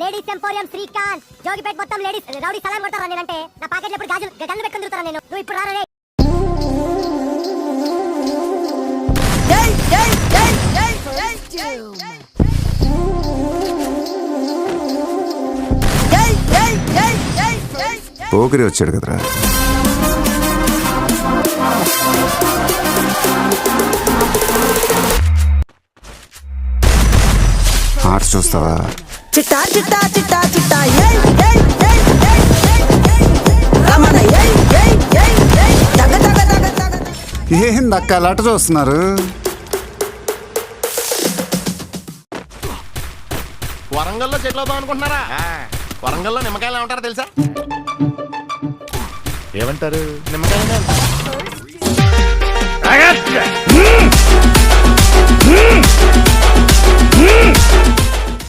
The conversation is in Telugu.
లేడీస్ ఎంపోరియం శ్రీకాంత్ జోగిపేట మొత్తం లేడీస్ రౌడీ సలాం కొడతారా నేనంటే నా పాకెట్లో ఎప్పుడు గాజులు గన్ను పెట్టుకుని తిరుగుతారా నేను నువ్వు ఇప్పుడు రారా పోకిరి వచ్చాడు కదరా. ఆర్ట్స్ చూస్తావా? చిట్టా చిట్టా చిట్టా చిట్టా ఏందక్క లట చూస్తున్నారు? వరంగల్లో చెట్లు అవుతాం అనుకుంటున్నారా? వరంగల్లో నిమ్మకాయలు ఏమంటారో తెలుసా? ఏమంటారు? నిమ్మకాయలు